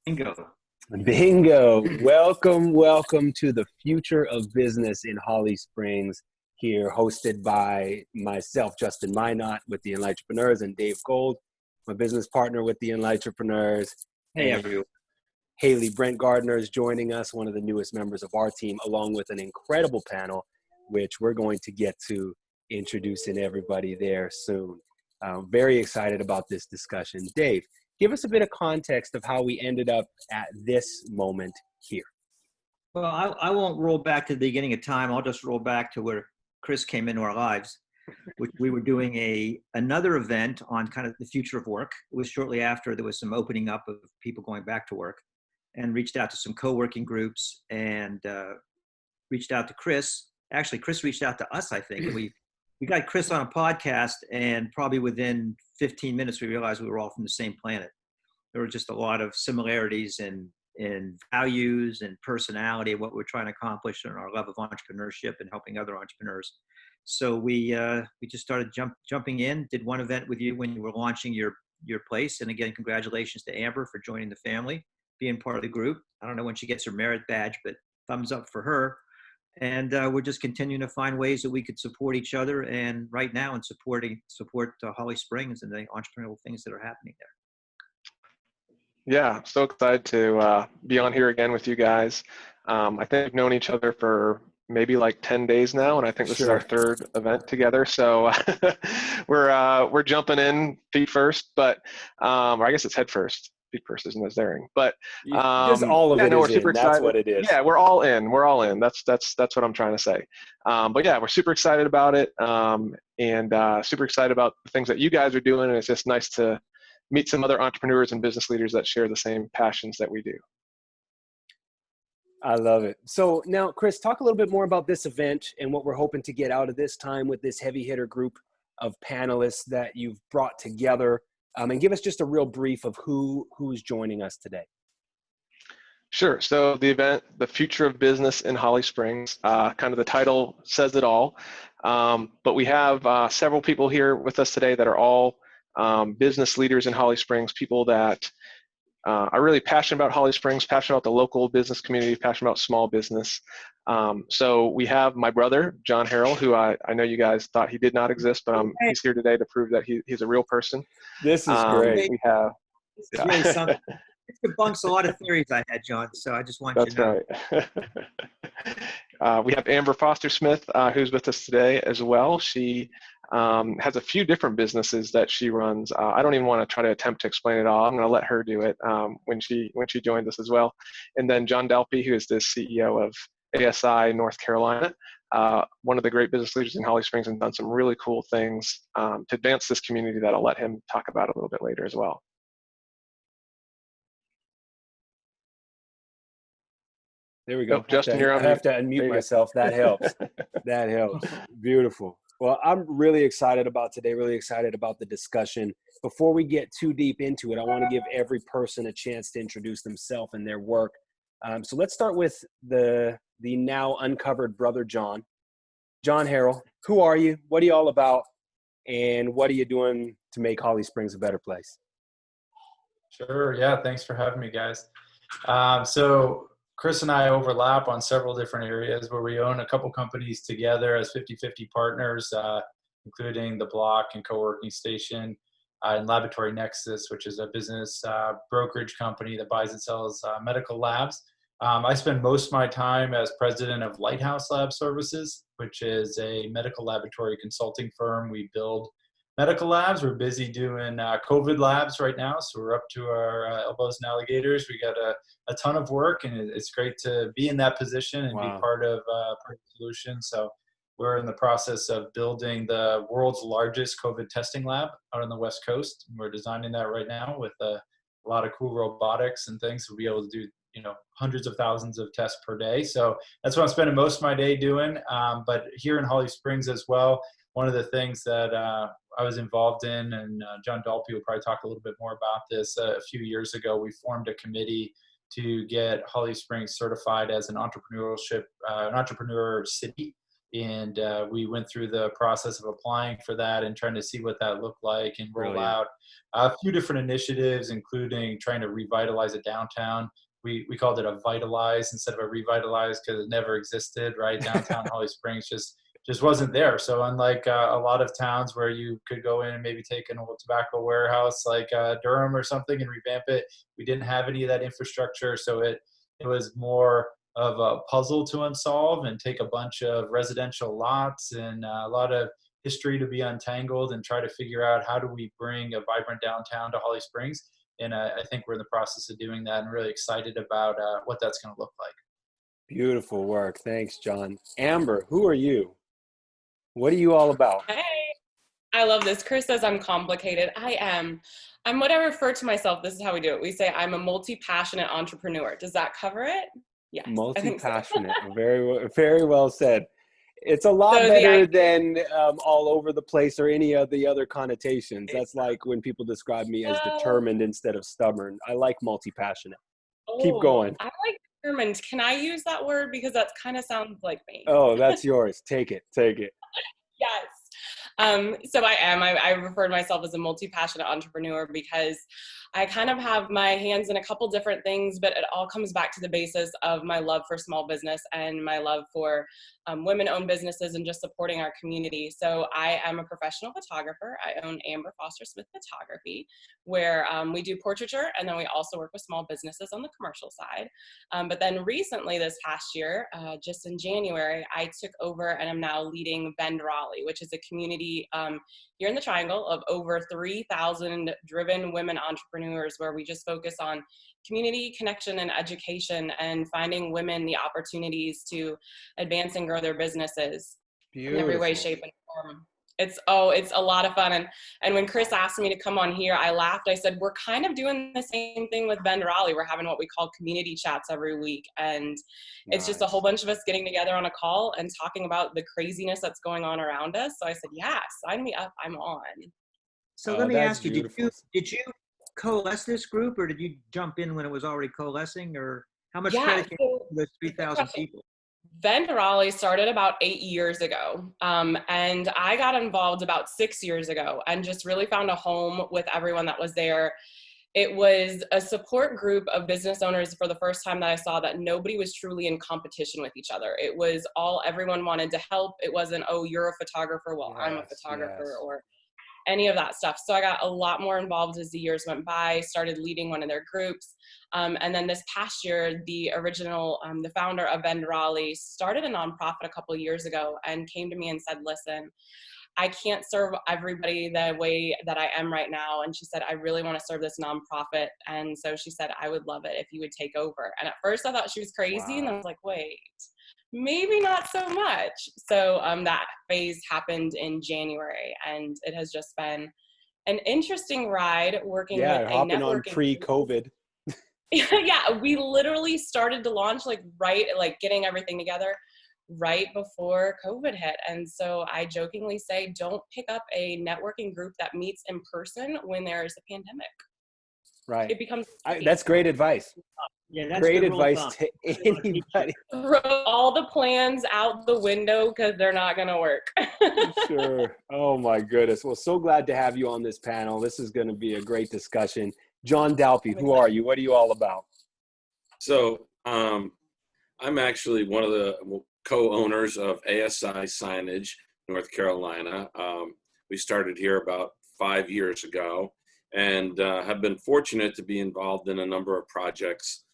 Bingo. Bingo. Welcome to the Future of Business in Holly Springs, here hosted by myself, Justin Minott, with the Enlightrepreneurs, and Dave Gold, my business partner with the Enlightrepreneurs. Hey, And everyone. Haley Brengartner is joining us, one of the newest members of our team, along with an incredible panel, which we're going to get to introducing everybody there soon. Very excited about this discussion. Dave, give us a bit of context of how we ended up at this moment here. Well, I won't roll back to the beginning of time. I'll just roll back to where Chris came into our lives, which we were doing another event on kind of the future of work. It was shortly after there was some opening up of people going back to work, and reached out to some co-working groups and reached out to Chris. Actually, Chris reached out to us, I think. And we got Chris on a podcast, and probably within 15 minutes, we realized we were all from the same planet. There were just a lot of similarities in values and personality of what we're trying to accomplish and our love of entrepreneurship and helping other entrepreneurs. So we just started jumping in, did one event with you when you were launching your place. And again, congratulations to Amber for joining the family, being part of the group. I don't know when she gets her merit badge, but thumbs up for her. And we're just continuing to find ways that we could support each other, and right now in support Holly Springs and the entrepreneurial things that are happening there. Yeah, so excited to be on here again with you guys. I think we've known each other for maybe like 10 days now, and I think this is our third event together. So we're jumping in feet first, but or I guess it's head first. Feet first isn't as daring, but just all of it we're is super in. excited. That's what it is. Yeah, we're all in. We're all in. That's what I'm trying to say. But yeah, we're super excited about it, and super excited about the things that you guys are doing. And it's just nice to meet some other entrepreneurs and business leaders that share the same passions that we do. I love it. So now, Chris, talk a little bit more about this event and what we're hoping to get out of this time with this heavy hitter group of panelists that you've brought together, and give us just a real brief of who's joining us today. Sure. So the event, The Future of Business in Holly Springs, kind of the title says it all. But we have several people here with us today that are all business leaders in Holly Springs, people that are really passionate about Holly Springs, passionate about the local business community, passionate about small business. So we have my brother, Jon Harol, who I know you guys thought he did not exist, but he's here today to prove that he's a real person. This is great. We have, This is really something. It debunks a lot of theories I had, John, so I just want you to know. That's right. We have Amber Foster-Smith, who's with us today as well. She has a few different businesses that she runs. I don't even want to try to attempt to explain it all. I'm going to let her do it when she joins us as well. And then Jon Dalpe, who is the CEO of ASI North Carolina, one of the great business leaders in Holly Springs, and done some really cool things to advance this community that I'll let him talk about a little bit later as well. There we go. Oh, Justin, you're on. I have to unmute myself. That helps. That helps. Beautiful. Well, I'm really excited about today, really excited about the discussion. Before we get too deep into it, I want to give every person a chance to introduce themselves and their work. So let's start with the now uncovered brother, Jon. Jon Harol, who are you? What are you all about? And what are you doing to make Holly Springs a better place? Sure. Yeah. Thanks for having me, guys. So Chris and I overlap on several different areas where we own a couple companies together as 50-50 partners, including The Block and Co-working Station, and Laboratory Nexus, which is a business brokerage company that buys and sells medical labs. I spend most of my time as president of Lighthouse Lab Services, which is a medical laboratory consulting firm. We build medical labs. We're busy doing COVID labs right now, so we're up to our elbows and alligators. We got a ton of work, and it's great to be in that position and be part of the solution. So we're in the process of building the world's largest COVID testing lab out on the West Coast. We're designing that right now with a lot of cool robotics and things to be able to do, hundreds of thousands of tests per day. So that's what I'm spending most of my day doing. But here in Holly Springs as well, one of the things that I was involved in, and Jon Dalpe will probably talk a little bit more about this, a few years ago, we formed a committee to get Holly Springs certified as an entrepreneur city. And we went through the process of applying for that and trying to see what that looked like and roll Brilliant. out a few different initiatives, including trying to revitalize a downtown. We called it a vitalize instead of a revitalize because it never existed, right? Downtown Holly Springs just wasn't there. So unlike a lot of towns where you could go in and maybe take an old tobacco warehouse like Durham or something and revamp it, we didn't have any of that infrastructure. So it was more of a puzzle to unsolve and take a bunch of residential lots and a lot of history to be untangled and try to figure out how do we bring a vibrant downtown to Holly Springs. And I think we're in the process of doing that and really excited about what that's going to look like. Beautiful work. Thanks, John. Amber, who are you? What are you all about? Hey, I love this. Chris says I'm complicated. I am. I'm what I refer to myself. This is how we do it. We say I'm a multi-passionate entrepreneur. Does that cover it? Yes. I think so. Multi-passionate. Very well said. It's a lot So better than all over the place or any of the other connotations. That's like when people describe me as determined instead of stubborn. I like multi-passionate. Keep going. I like determined. Can I use that word? Because that kind of sounds like me. Oh, that's yours. Take it. Yes. So I am. I refer to myself as a multi-passionate entrepreneur because I kind of have my hands in a couple different things, but it all comes back to the basis of my love for small business and my love for women-owned businesses and just supporting our community. So I am a professional photographer. I own Amber Foster Smith Photography, where we do portraiture, and then we also work with small businesses on the commercial side. But then recently, this past year, just in January, I took over and am now leading Bend Raleigh, which is a community here in the Triangle of over 3,000 driven women entrepreneurs, where we just focus on community connection and education and finding women the opportunities to advance and grow their businesses in every way, shape, and form. It's a lot of fun. And when Chris asked me to come on here, I laughed. I said, we're kind of doing the same thing with Bend Raleigh. We're having what we call community chats every week. And it's just a whole bunch of us getting together on a call and talking about the craziness that's going on around us. So I said, yeah, sign me up. I'm on. So let me ask you, did you coalesce this group, or did you jump in when it was already coalescing, or how much credit came to those 3,000 people? Bend Raleigh started about 8 years ago, and I got involved about 6 years ago and just really found a home with everyone that was there. It was a support group of business owners for the first time that I saw that nobody was truly in competition with each other. It was everyone wanted to help. It wasn't, oh, you're a photographer, well, I'm a photographer, or any of that stuff. So I got a lot more involved as the years went by, started leading one of their groups. And then this past year, the founder of Bend Raleigh started a nonprofit a couple of years ago and came to me and said, listen, I can't serve everybody the way that I am right now. And she said, I really want to serve this nonprofit. And so she said, I would love it if you would take over. And at first I thought she was crazy. And I was like, wait, maybe not so much. So that phase happened in January, and it has just been an interesting ride working with a hopping on networking pre-COVID. Yeah, we literally started to launch getting everything together right before COVID hit. And so I jokingly say, don't pick up a networking group that meets in person when there is a pandemic. Right. It becomes that's great advice. Yeah, that's great advice to anybody. Throw all the plans out the window because they're not going to work. Sure. Oh my goodness. Well, so glad to have you on this panel. This is going to be a great discussion. Jon Dalpe, who are you? What are you all about? So I'm actually one of the co-owners of ASI Signage, North Carolina. We started here about 5 years ago, and have been fortunate to be involved in a number of projects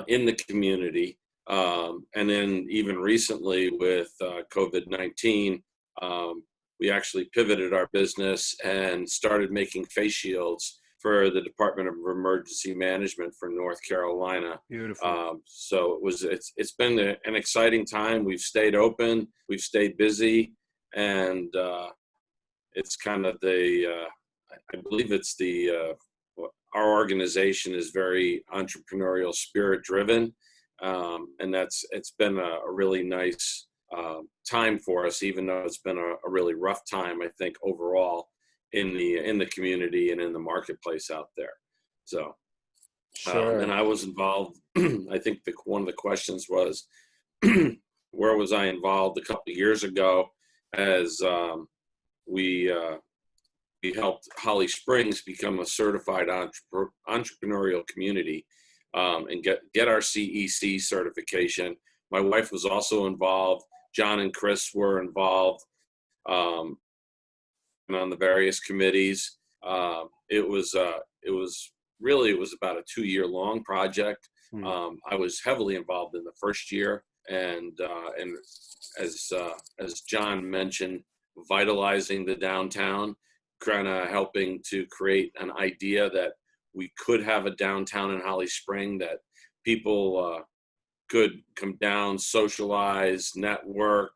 in the community. And then even recently with COVID-19, we actually pivoted our business and started making face shields for the Department of Emergency Management for North Carolina. Beautiful. So it's been an exciting time. We've stayed open, we've stayed busy, and it's kind of I believe it's our organization is very entrepreneurial spirit driven. And it's been a really nice time for us, even though it's been a really rough time, I think, overall in the community and in the marketplace out there. So, sure. And I was involved. I think one of the questions was, where was I involved a couple of years ago as we helped Holly Springs become a certified entrepreneurial community and get our CEC certification. My wife was also involved. John and Chris were involved on the various committees. It was about a 2-year long project. I was heavily involved in the first year, and as John mentioned, vitalizing the downtown, kind of helping to create an idea that we could have a downtown in Holly Spring that people could come down, socialize, network,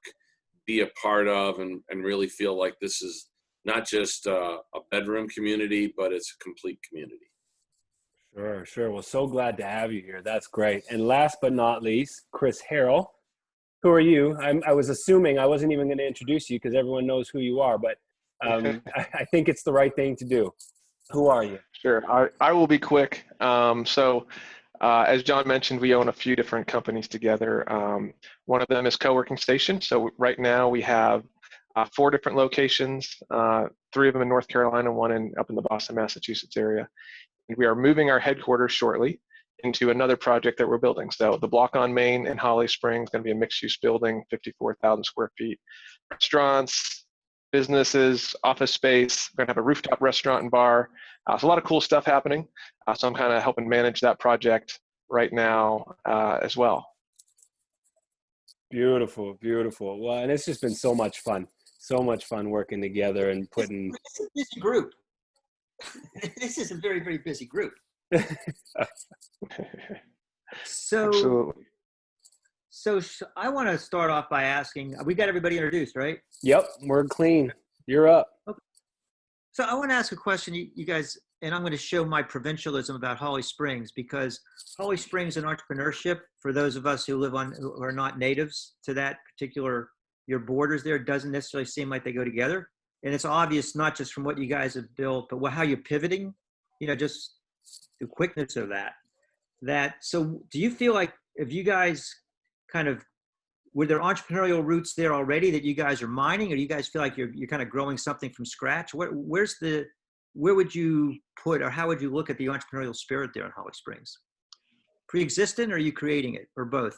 be a part of, and really feel like this is not just a bedroom community, but it's a complete community. Sure. Well, so glad to have you here. That's great. And last but not least, Chris Harol. Who are you? I was assuming I wasn't even going to introduce you because everyone knows who you are, but I think it's the right thing to do. Who are you? Sure, I will be quick. As John mentioned, we own a few different companies together. One of them is Co-working Station. So right now we have 4 different locations, 3 of them in North Carolina, 1 up in the Boston, Massachusetts area. We are moving our headquarters shortly into another project that we're building. So the block on Main in Holly Springs is going to be a mixed-use building, 54,000 square feet, restaurants, businesses, office space. We're going to have a rooftop restaurant and bar. So a lot of cool stuff happening. So I'm kind of helping manage that project right now as well. Beautiful. Well, and it's just been so much fun working together and putting. It's a busy group. This is a very, very busy group. So, Absolutely. So I want to start off by asking, we got everybody introduced, right? Yep, we're clean. You're up. Okay. So I want to ask a question, you guys, and I'm going to show my provincialism about Holly Springs, because Holly Springs and entrepreneurship, for those of us who are not natives to that particular, your borders there, doesn't necessarily seem like they go together. And it's obvious, not just from what you guys have built, but how you're pivoting, just the quickness of that. So do you feel like, if you guys were there entrepreneurial roots there already that you guys are mining, or do you guys feel like you're kind of growing something from scratch? Where would you put, or how would you look at the entrepreneurial spirit there in Holly Springs? Pre-existent, or are you creating it, or both?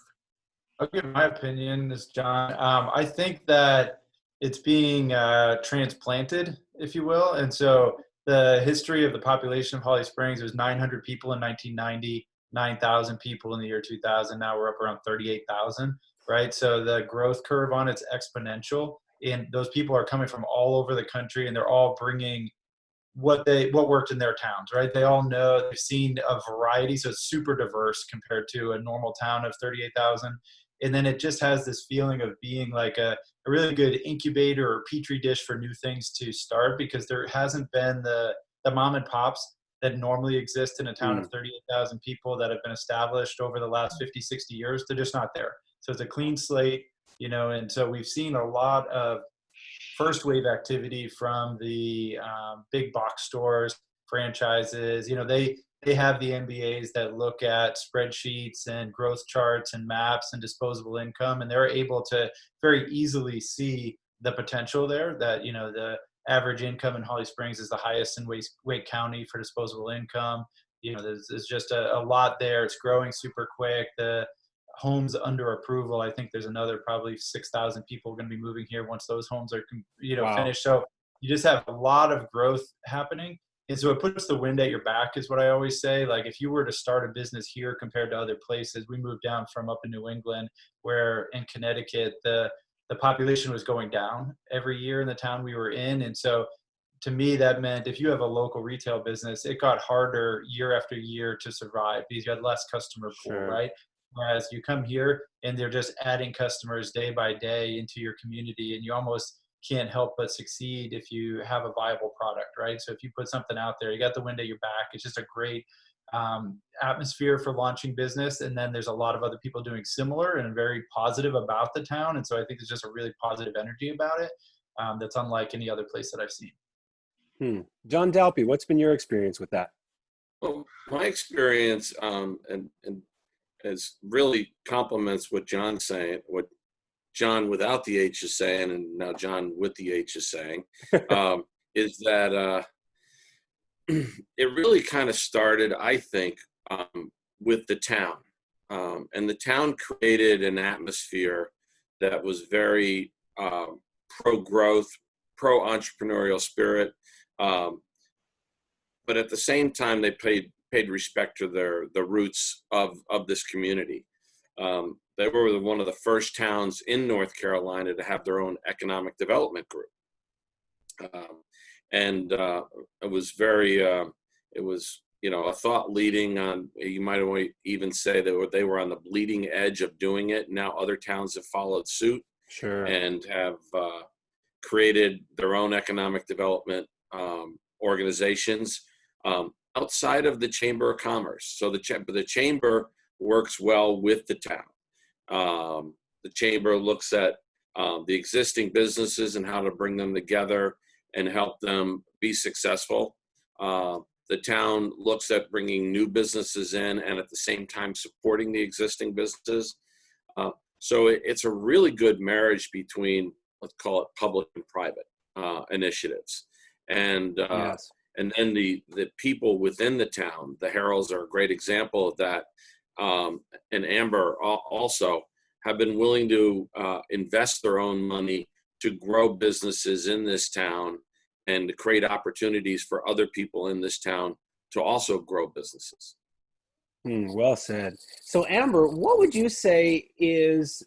I'll give my opinion, this John. I think that it's being transplanted, if you will. And so the history of the population of Holly Springs was 900 people in 1990, 9,000 people in the year 2000. Now we're up around 38,000, right? So the growth curve on it's exponential. And those people are coming from all over the country, and they're all bringing what worked in their towns, right? They all know, they've seen a variety. So it's super diverse compared to a normal town of 38,000. And then it just has this feeling of being like a really good incubator or petri dish for new things to start, because there hasn't been the mom and pops that normally exist in a town of 38,000 people that have been established over the last 50, 60 years. They're just not there. So it's a clean slate, and so we've seen a lot of first wave activity from the big box stores, franchises. They have the MBAs that look at spreadsheets and growth charts and maps and disposable income, and they're able to very easily see the potential there. That the average income in Holly Springs is the highest in Wake County for disposable income. There's just a lot there. It's growing super quick. The homes under approval, I think there's another probably 6,000 people going to be moving here once those homes are finished. So you just have a lot of growth happening. And so it puts the wind at your back, is what I always say. Like, if you were to start a business here compared to other places, we moved down from up in New England, where in Connecticut, the population was going down every year in the town we were in. And so to me, that meant if you have a local retail business, it got harder year after year to survive because you had less customer pool, right? Whereas you come here and they're just adding customers day by day into your community, and you almost can't help but succeed if you have a viable product, right? So if you put something out there, you got the wind at your back. It's just a great atmosphere for launching business. And then there's a lot of other people doing similar and very positive about the town. And so I think there's just a really positive energy about it that's unlike any other place that I've seen. John Dalpe, what's been your experience with that? Well, my experience and as really complements what John's saying, what John without the H is saying, and now John with the H is saying, is that it really kind of started, I think, with the town. And the town created an atmosphere that was very pro-growth, pro-entrepreneurial spirit. But at the same time, they paid respect to the roots of this community. They were one of the first towns in North Carolina to have their own economic development group. And it was very, it was, you know, a thought leading on, you might even say that they were on the bleeding edge of doing it. Now other towns have followed suit. Sure. And have created their own economic development organizations outside of the Chamber of Commerce. So the Chamber works well with the town. The Chamber looks at the existing businesses and how to bring them together and help them be successful. The town looks at bringing new businesses in and at the same time supporting the existing businesses. So it's a really good marriage between, let's call it public and private initiatives. And Yes. and then the people within the town, the Harols are a great example of that. And Amber also have been willing to invest their own money to grow businesses in this town and to create opportunities for other people in this town to also grow businesses. Well said. So Amber, what would you say is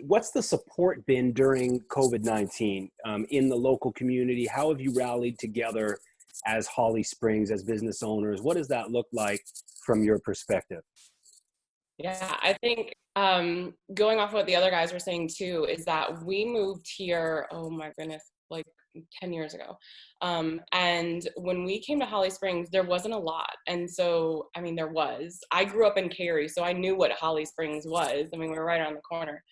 what's the support been during COVID-19 in the local community? How have you rallied together as Holly Springs, as business owners? What does that look like from your perspective? Yeah, I think going off what the other guys were saying too, is that we moved here, oh my goodness, like 10 years ago. And when we came to Holly Springs, there wasn't a lot. And so, I mean, I grew up in Cary, so I knew what Holly Springs was. I mean, we were right around the corner.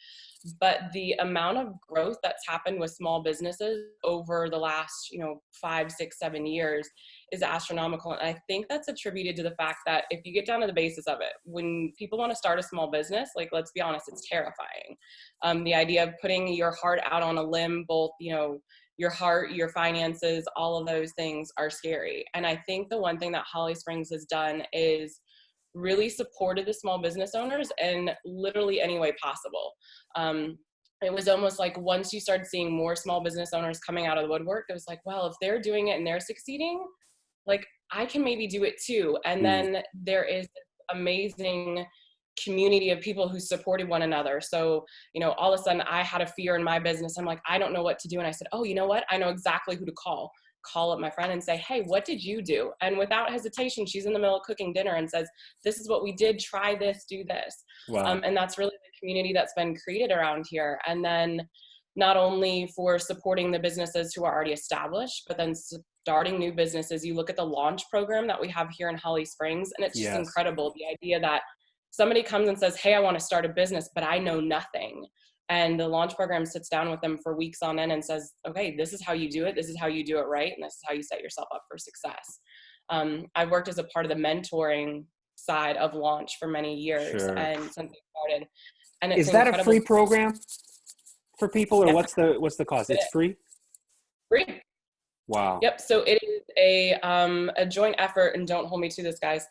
But the amount of growth that's happened with small businesses over the last, 5, 6, 7 years is astronomical. And I think that's attributed to the fact that if you get down to the basis of it, when people want to start a small business, like, let's be honest, it's terrifying. The idea of putting your heart out on a limb, both, your heart, your finances, all of those things are scary. And I think the one thing that Holly Springs has done is really supported the small business owners in literally any way possible. It was almost like once you started seeing more small business owners coming out of the woodwork, it was like, well, if they're doing it and they're succeeding, like, I can maybe do it too. And then there is this amazing community of people who supported one another. So, all of a sudden I had a fear in my business. I'm like, I don't know what to do. And I said, oh, you know what? I know exactly who to call up my friend and say, hey, what did you do? And without hesitation, she's in the middle of cooking dinner and says, this is what we did. Try this, do this. Wow. And that's really the community that's been created around here. And then not only for supporting the businesses who are already established, but then starting new businesses. You look at the launch program that we have here in Holly Springs, and it's just incredible. The idea that somebody comes and says, hey, I want to start a business, but I know nothing. And the launch program sits down with them for weeks on end and says, okay, this is how you do it. This is how you do it right. And this is how you set yourself up for success. I've worked as a part of the mentoring side of launch for many years. Sure. And since we started. And it's is that a free program for people, or what's the cost? It's free? Free. Wow. Yep. So it is a joint effort, and don't hold me to this, guys,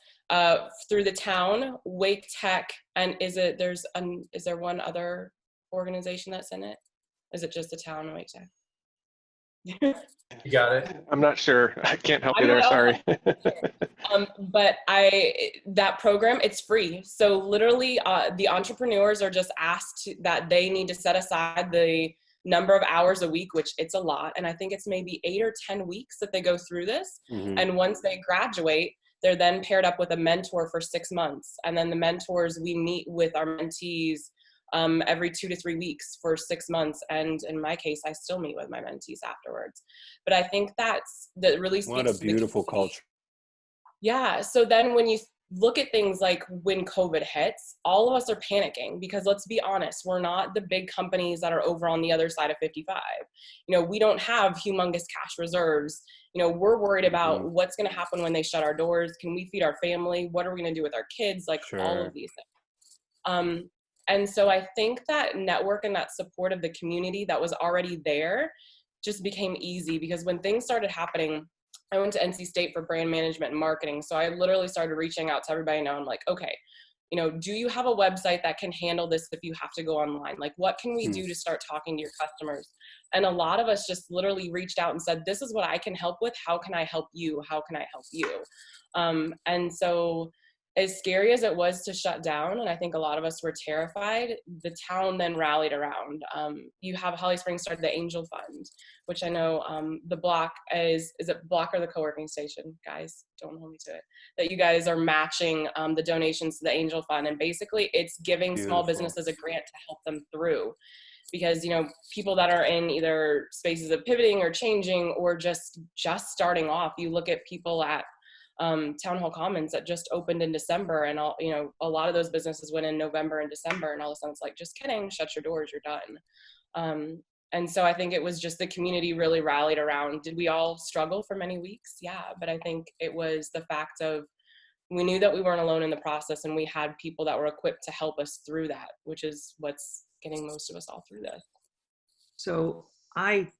through the town, Wake Tech, and is there one other organization that's in it? Is it just the town and Wake Tech? You got it. I'm not sure. I can't help you there. Sorry. But that program, it's free. So literally the entrepreneurs are just asked that they need to set aside the number of hours a week, which it's a lot. And I think it's maybe 8 or 10 weeks that they go through this. Mm-hmm. And once they graduate, they're then paired up with a mentor for 6 months. And then the mentors, we meet with our mentees every 2 to 3 weeks for 6 months. And in my case, I still meet with my mentees afterwards. But I think that really speaks what a beautiful culture. Yeah. So then when you look at things like when COVID hits, all of us are panicking because, let's be honest, we're not the big companies that are over on the other side of 55. We don't have humongous cash reserves. We're worried about what's going to happen when they shut our doors. Can we feed our family? What are we going to do with our kids? Like all of these things. And so I think that network and that support of the community that was already there just became easy, because when things started happening, I went to NC State for brand management and marketing. So I literally started reaching out to everybody now. I'm like, okay, you know, do you have a website that can handle this if you have to go online? Like, what can we do to start talking to your customers? And a lot of us just literally reached out and said, this is what I can help with. How can I help you? How can I help you? And so as scary as it was to shut down, and I think a lot of us were terrified, the town then rallied around. You have Holly Springs started the Angel Fund, which I know the block is it Block or the co-working station? Guys, don't hold me to it. That you guys are matching the donations to the Angel Fund. And basically it's giving small businesses a grant to help them through. Because, you know, people that are in either spaces of pivoting or changing or just starting off, you look at people at Town Hall Commons that just opened in December, and all, you know, a lot of those businesses went in November and December, and all of a sudden it's like, just kidding, shut your doors, you're done. And so I think it was just the community really rallied around. Did we all struggle for many weeks? Yeah, but I think it was the fact of we knew that we weren't alone in the process, and we had people that were equipped to help us through that, which is what's getting most of us all through this. So I'm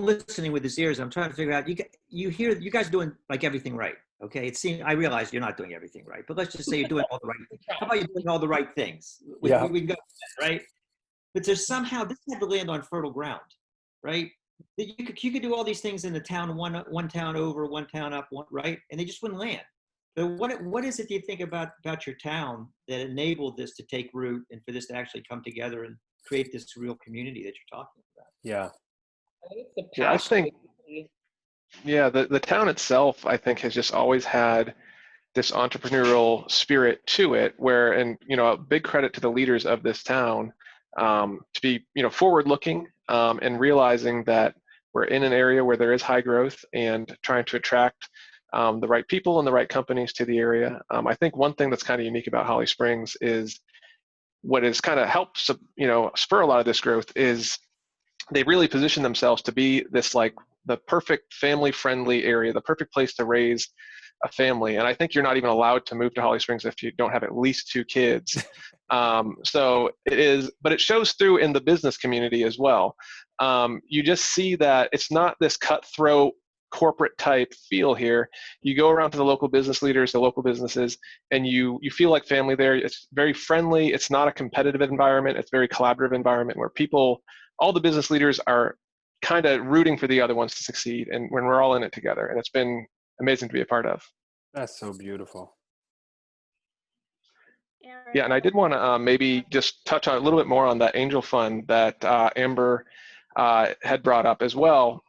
listening with his ears. I'm trying to figure out, you hear, you guys doing like everything right. Okay. It seems, I realize you're not doing everything right, but let's just say you're doing all the right things. How about you're doing all the right things? We can go with that, right? But there's somehow, this had to land on fertile ground, right? That you could do all these things in the town, one town over, one town up, right? And they just wouldn't land. But what is it do you think about your town that enabled this to take root and for this to actually come together and create this real community that you're talking about? Yeah. I think, the town itself, I think, has just always had this entrepreneurial spirit to it, where, and, you know, a big credit to the leaders of this town to be, you know, forward looking and realizing that we're in an area where there is high growth and trying to attract the right people and the right companies to the area. I think one thing that's kind of unique about Holly Springs is what has kind of helped, you know, spur a lot of this growth is they really position themselves to be this, like, the perfect family-friendly area, the perfect place to raise a family. And I think you're not even allowed to move to Holly Springs if you don't have at least 2 kids. So it is, but it shows through in the business community as well. You just see that it's not this cutthroat corporate type feel here. You go around to the local business leaders, the local businesses, and you feel like family there. It's very friendly. It's not a competitive environment. It's a very collaborative environment where people, all the business leaders are kind of rooting for the other ones to succeed, and when we're all in it together. And it's been amazing to be a part of. That's so beautiful. Yeah, and I did want to maybe just touch on a little bit more on that Angel Fund that Amber had brought up as well.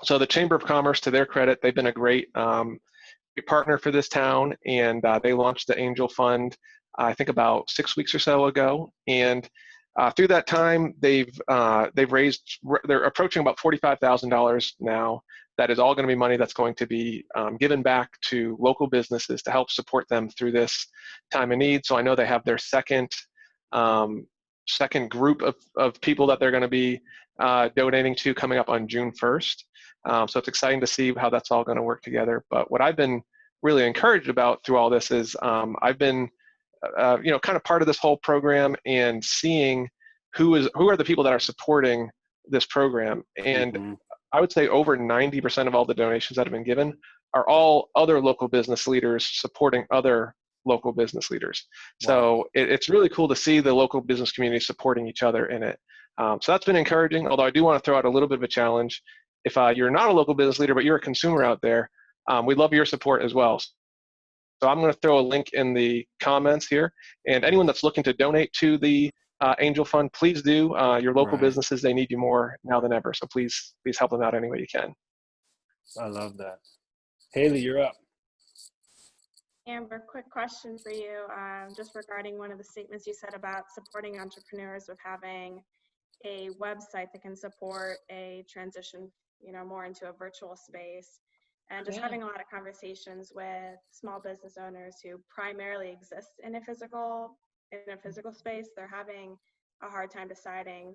So the Chamber of Commerce, to their credit, they've been a great partner for this town, and they launched the Angel Fund, I think about 6 weeks or so ago. And through that time, they've raised, they're approaching about $45,000 now. That is all going to be money that's going to be given back to local businesses to help support them through this time of need. So I know they have their second group of people that they're going to be donating to coming up on June 1st. So it's exciting to see how that's all going to work together. But what I've been really encouraged about through all this is I've been you know, kind of part of this whole program and seeing who are the people that are supporting this program. And I would say over 90% of all the donations that have been given are all other local business leaders supporting other local business leaders. Wow. So it's really cool to see the local business community supporting each other in it. So that's been encouraging, although I do want to throw out a little bit of a challenge. If you're not a local business leader, but you're a consumer out there, we'd love your support as well. So I'm going to throw a link in the comments here, and anyone that's looking to donate to the Angel Fund, please do. Your local businesses, they need you more now than ever. So please help them out any way you can. I love that. Haley, you're up. Amber, quick question for you, just regarding one of the statements you said about supporting entrepreneurs with having a website that can support a transition, you know, more into a virtual space, and just having a lot of conversations with small business owners who primarily exist in a physical space. They're having a hard time deciding,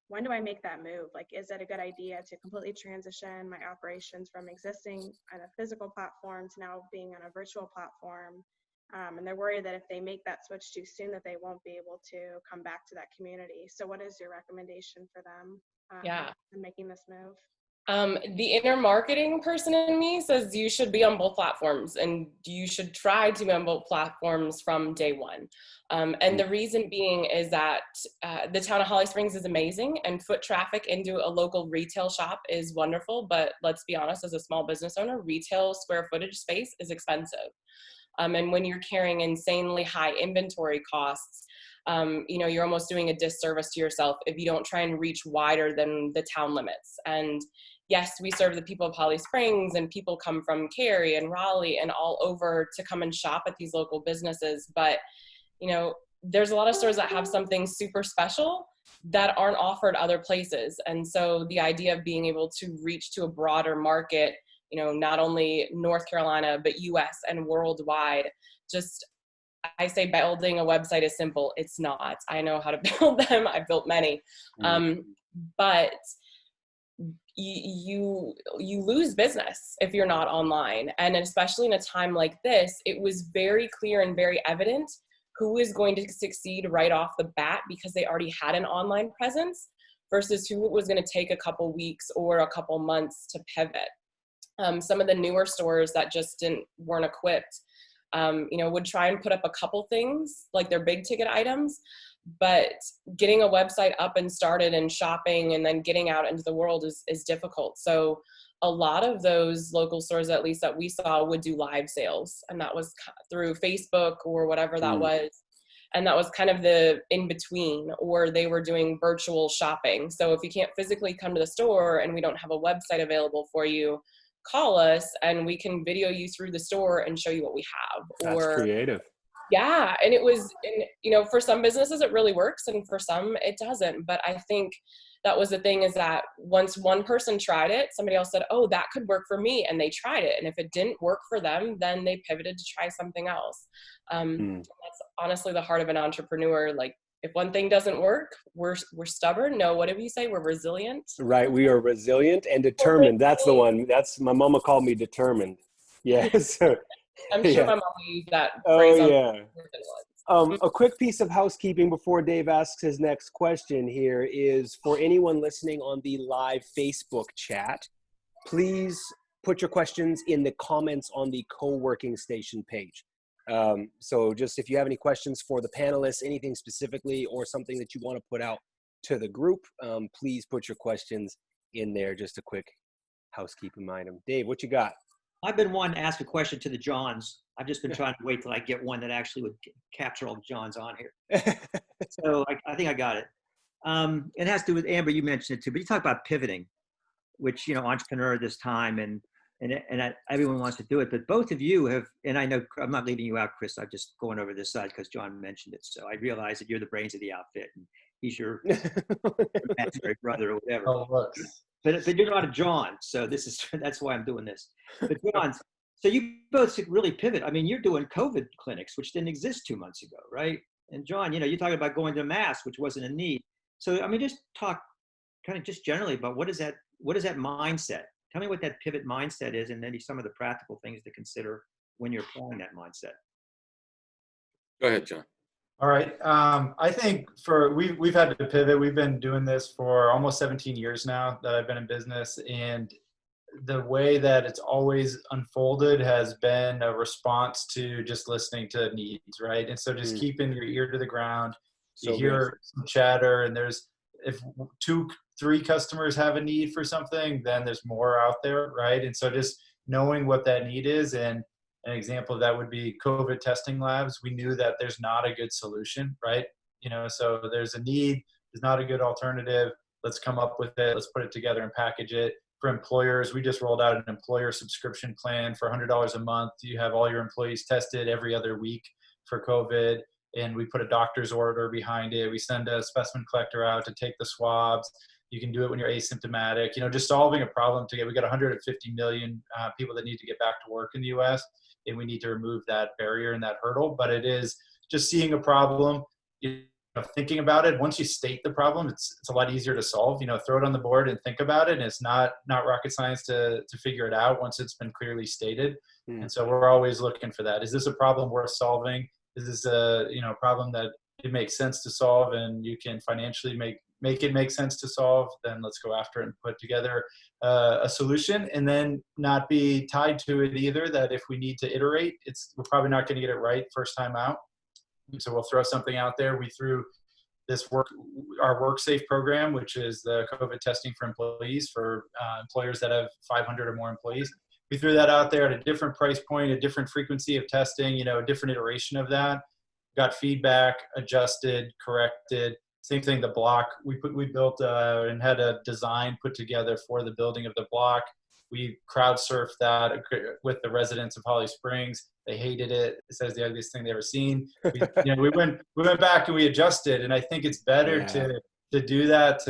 when do I make that move? Like, is it a good idea to completely transition my operations from existing on a physical platform to now being on a virtual platform? And they're worried that if they make that switch too soon, that they won't be able to come back to that community. So what is your recommendation for them in making this move? The inner marketing person in me says you should be on both platforms, and you should try to be on both platforms from day one. And the reason being is that the town of Holly Springs is amazing, and foot traffic into a local retail shop is wonderful. But let's be honest, as a small business owner, retail square footage space is expensive. And when you're carrying insanely high inventory costs, you're almost doing a disservice to yourself if you don't try and reach wider than the town limits. And yes, we serve the people of Holly Springs, and people come from Cary and Raleigh and all over to come and shop at these local businesses. But, there's a lot of stores that have something super special that aren't offered other places. And so the idea of being able to reach to a broader market, not only North Carolina, but US and worldwide, I say building a website is simple. It's not. I know how to build them. I've built many. But you lose business if you're not online. And especially in a time like this, it was very clear and very evident who is going to succeed right off the bat because they already had an online presence versus who it was going to take a couple weeks or a couple months to pivot. Some of the newer stores that just weren't equipped, would try and put up a couple things like their big ticket items, but getting a website up and started and shopping and then getting out into the world is difficult. So a lot of those local stores, at least that we saw, would do live sales, and that was through Facebook or whatever that was. And that was kind of the in between, or they were doing virtual shopping. So if you can't physically come to the store and we don't have a website available for you, call us and we can video you through the store and show you what we have. That's creative. Yeah. And it was, for some businesses it really works and for some it doesn't. But I think that was the thing, is that once one person tried it, somebody else said, oh, that could work for me. And they tried it. And if it didn't work for them, then they pivoted to try something else. That's honestly the heart of an entrepreneur. Like, if one thing doesn't work, we're stubborn. No, what did you say? We're resilient. Right. We are resilient and determined. That's the one. That's my mama called me determined. Yes. I'm sure my mom used that phrase. A quick piece of housekeeping before Dave asks his next question here is, for anyone listening on the live Facebook chat, please put your questions in the comments on the co-working station page. So just if you have any questions for the panelists, anything specifically, or something that you want to put out to the group, please put your questions in there. Just a quick housekeeping item. Dave, what you got? I've been wanting to ask a question to the Johns. I've just been trying to wait till I get one that actually would capture all the Johns on here. So I think I got it. It has to do with, Amber, you mentioned it too, but you talk about pivoting, which, entrepreneur this time, and everyone wants to do it, but both of you have, and I know I'm not leaving you out, Chris, I'm just going over this side because John mentioned it. So I realize that you're the brains of the outfit and he's your imaginary brother or whatever. Oh, but you're not a John. So that's why I'm doing this. But John, so you both really pivot. I mean, you're doing COVID clinics, which didn't exist 2 months ago, right? And John, you're talking about going to mass, which wasn't a need. So, I mean, just talk kind of just generally about what is that mindset? Tell me what that pivot mindset is, and maybe some of the practical things to consider when you're applying that mindset. Go ahead, John. All right. I think we've had to pivot. We've been doing this for almost 17 years now that I've been in business, and the way that it's always unfolded has been a response to just listening to needs, right? And so just keeping your ear to the ground. You hear some chatter, and if 2-3 customers have a need for something, then there's more out there, right? And so just knowing what that need is, and an example of that would be COVID testing labs. We knew that there's not a good solution, right? So there's a need, there's not a good alternative. Let's come up with it. Let's put it together and package it. For employers, we just rolled out an employer subscription plan for $100 a month. You have all your employees tested every other week for COVID, and we put a doctor's order behind it. We send a specimen collector out to take the swabs. You can do it when you're asymptomatic. Just solving a problem together. We got 150 million people that need to get back to work in the U.S., and we need to remove that barrier and that hurdle. But it is just seeing a problem, thinking about it. Once you state the problem, it's a lot easier to solve. Throw it on the board and think about it. And it's not rocket science to figure it out once it's been clearly stated. And so we're always looking for that. Is this a problem worth solving? Is this a problem that it makes sense to solve and you can financially make it make sense to solve? Then let's go after it and put together a solution, and then not be tied to it either, that if we need to iterate, we're probably not going to get it right first time out. So we'll throw something out there. We threw our WorkSafe program, which is the COVID testing for employees for employers that have 500 or more employees. We threw that out there at a different price point, a different frequency of testing, a different iteration of that. Got feedback, adjusted, corrected. Same thing, the block. We built and had a design put together for the building of the block. We crowdsurfed that with the residents of Holly Springs. They hated it. It says the ugliest thing they ever seen. We went back and we adjusted, and I think it's better to do that.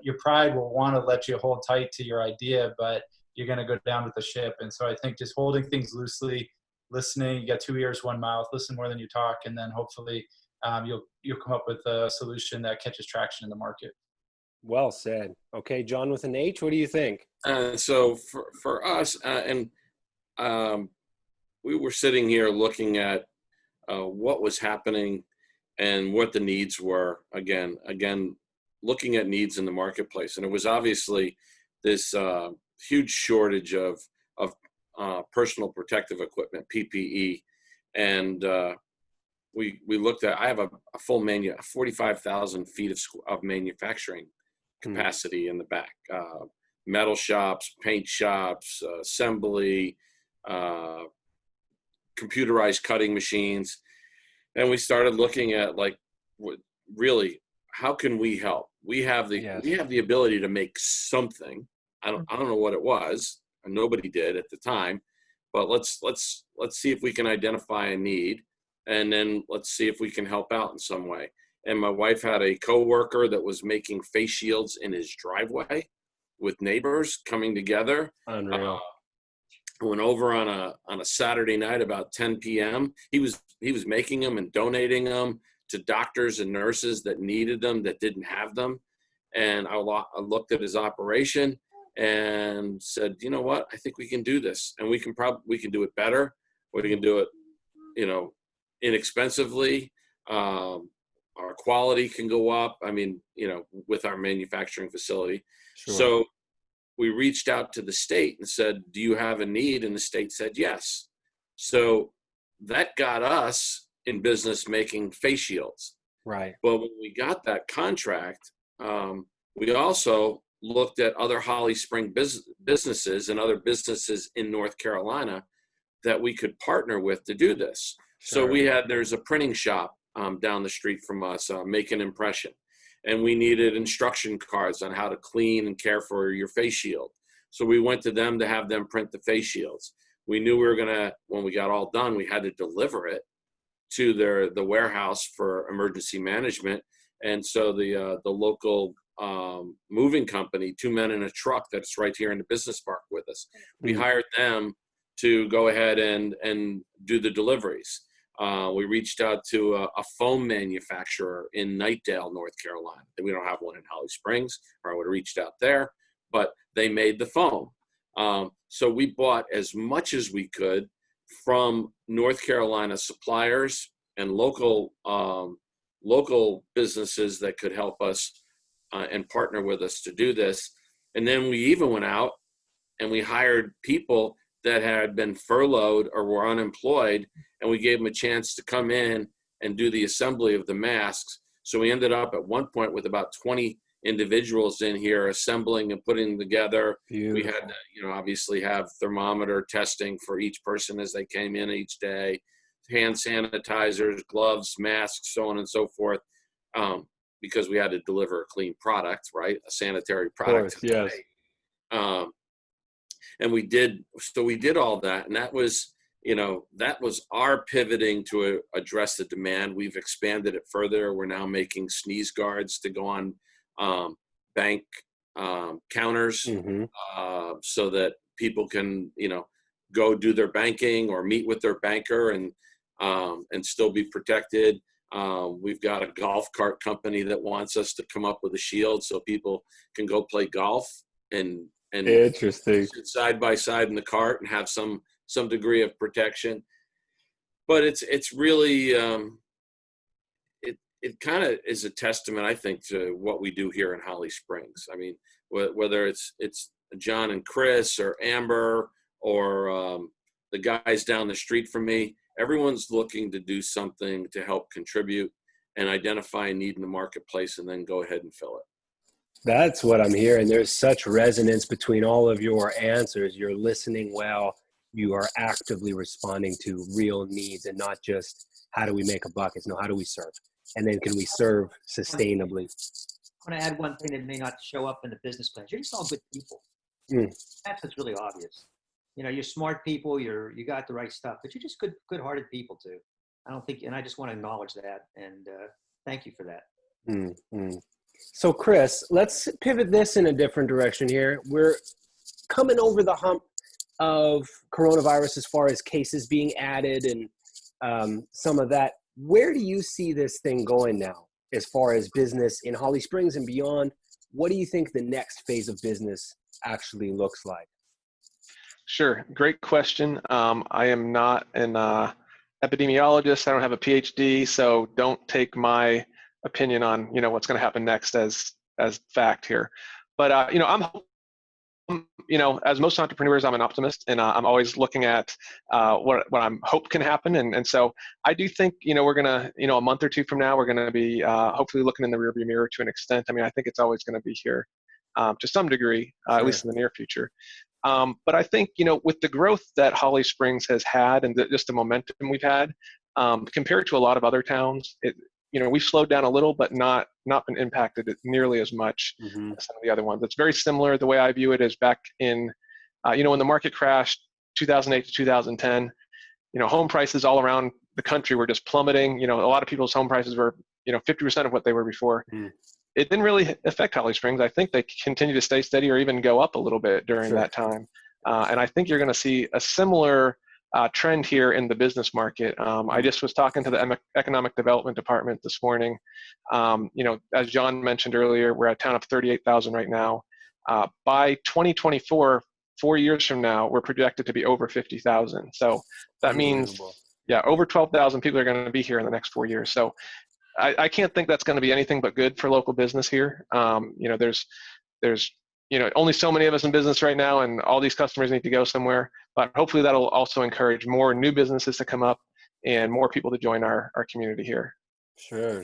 Your pride will want to let you hold tight to your idea, but you're going to go down with the ship. And so I think just holding things loosely, listening. You got 2 ears, 1 mouth. Listen more than you talk, and then hopefully you'll come up with a solution that catches traction in the market. Well said. Okay, John with an H, what do you think? So for us, we were sitting here looking at what was happening and what the needs were. Again, looking at needs in the marketplace, and it was obviously this huge shortage of personal protective equipment, PPE, and we looked at. I have a full 45,000 feet of manufacturing capacity in the back. Metal shops, paint shops, assembly, computerized cutting machines. And we started looking at really, how can we help? We have the ability to make something. I don't know what it was. Nobody did at the time, but let's see if we can identify a need, and then let's see if we can help out in some way. And my wife had a coworker that was making face shields in his driveway with neighbors coming together. Unreal. Went over on a Saturday night about 10 p.m. He was making them and donating them to doctors and nurses that needed them, that didn't have them. And I looked at his operation and said, you know what? I think we can do this, and we can do it better. We can do it, inexpensively. Our quality can go up. I mean, with our manufacturing facility. Sure. So we reached out to the state and said, do you have a need? And the state said yes. So that got us in business making face shields. Right. But when we got that contract, we also looked at other Holly Spring businesses and other businesses in North Carolina that we could partner with to do this. Sure. So there's a printing shop down the street from us, Make an Impression. And we needed instruction cards on how to clean and care for your face shield. So we went to them to have them print the face shields. We knew we were when we got all done, we had to deliver it to the warehouse for emergency management. And so the local moving company, 2 men in a truck that's right here in the business park with us, we hired them to go ahead and do the deliveries. We reached out to a foam manufacturer in Knightdale, North Carolina. We don't have one in Holly Springs, or I would have reached out there, but they made the foam. So we bought as much as we could from North Carolina suppliers and local businesses that could help us and partner with us to do this. And then we even went out and we hired people that had been furloughed or were unemployed, and we gave them a chance to come in and do the assembly of the masks. So we ended up at one point with about 20 individuals in here assembling and putting them together. Beautiful. We had to, obviously have thermometer testing for each person as they came in each day, hand sanitizers, gloves, masks, so on and so forth, because we had to deliver a clean product, right? A sanitary product. Of course, yes. And we did all that, and that was our pivoting to address the demand. We've expanded it further. We're now making sneeze guards to go on bank counters, so that people can, go do their banking or meet with their banker and still be protected. We've got a golf cart company that wants us to come up with a shield so people can go play golf and Interesting. sit side by side in the cart and have some degree of protection. But it's really it kind of is a testament, I think, to what we do here in Holly Springs. I mean, whether it's John and Chris or Amber or the guys down the street from me, everyone's looking to do something to help contribute and identify a need in the marketplace and then go ahead and fill it. That's what I'm hearing. There's such resonance between all of your answers. You're listening well. You are actively responding to real needs and not just how do we make a buck. It's no, how do we serve? And then can we serve sustainably? I want to add one thing that may not show up in the business plans. You're just all good people. That's what's really obvious. You know, you're smart people. You got the right stuff, but you're just good-hearted people too. I don't think, and I just want to acknowledge that and thank you for that. So, Chris, let's pivot this in a different direction here. We're coming over the hump of coronavirus as far as cases being added and some of that. Where do you see this thing going now as far as business in Holly Springs and beyond? What do you think the next phase of business actually looks like? Sure. Great question. I am not an epidemiologist. I don't have a PhD, so don't take my opinion on, what's going to happen next as fact here. But, I'm as most entrepreneurs, I'm an optimist, and I'm always looking at what I'm hope can happen. And so I do think, we're going to, a month or two from now, we're going to be hopefully looking in the rearview mirror to an extent. I mean, I think it's always going to be here to some degree, at least in the near future. But I think, with the growth that Holly Springs has had and just the momentum we've had, compared to a lot of other towns, we've slowed down a little, but not been impacted nearly as much as some of the other ones. It's very similar. The way I view it is back in, when the market crashed 2008 to 2010, home prices all around the country were just plummeting. A lot of people's home prices were, 50% of what they were before. It didn't really affect Holly Springs. I think they continue to stay steady or even go up a little bit during that time. And I think you're going to see a similar trend here in the business market. I just was talking to the Economic Development Department this morning. As John mentioned earlier, we're at a town of 38,000 right now. By 2024, 4 years from now, we're projected to be over 50,000. So that means, over 12,000 people are going to be here in the next 4 years. So I can't think that's going to be anything but good for local business here. There's only so many of us in business right now, and all these customers need to go somewhere. But hopefully that'll also encourage more new businesses to come up and more people to join our community here. Sure.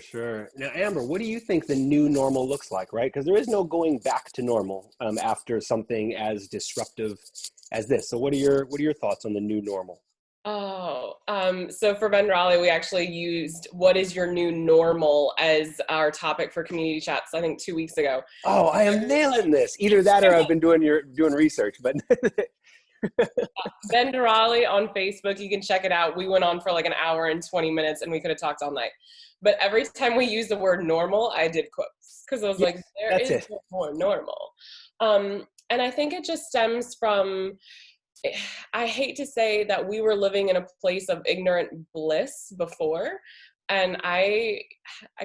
Now, Amber, what do you think the new normal looks like, right? Because there is no going back to normal after something as disruptive as this. So what are your thoughts on the new normal? So for Ben Raleigh, we actually used "what is your new normal" as our topic for community chats, I think 2 weeks ago. Oh, I am nailing this. Either that or I've been doing research, but Ben Raleigh on Facebook, you can check it out. We went on for like an hour and 20 minutes and we could have talked all night. But every time we use the word normal, I did quotes because I was like, there is no more normal. And I think it just stems from, I hate to say that we were living in a place of ignorant bliss before. And I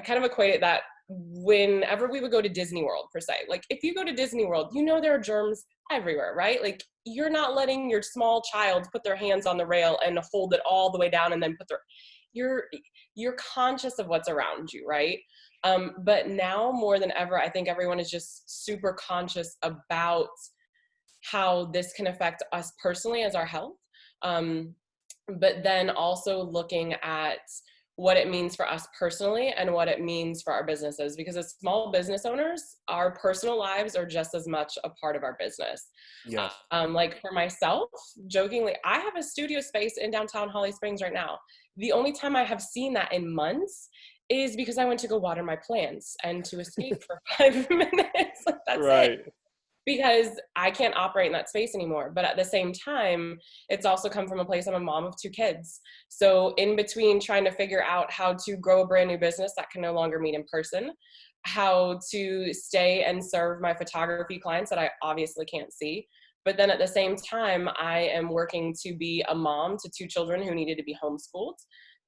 kind of equated that whenever we would go to Disney World, per se. Like, if you go to Disney World, there are germs everywhere, right? Like, you're not letting your small child put their hands on the rail and hold it all the way down and then you're conscious of what's around you, right? But now more than ever, I think everyone is just super conscious about how this can affect us personally as our health, but then also looking at what it means for us personally and what it means for our businesses, because as small business owners, our personal lives are just as much a part of our business. Yes. Like for myself, jokingly, I have a studio space in downtown Holly Springs right now. The only time I have seen that in months is because I went to go water my plants and to escape for 5 minutes. Like, that's it. Because I can't operate in that space anymore. But at the same time, it's also come from a place, I'm a mom of 2 kids. So in between trying to figure out how to grow a brand new business that can no longer meet in person, how to stay and serve my photography clients that I obviously can't see. But then at the same time, I am working to be a mom to 2 children who needed to be homeschooled.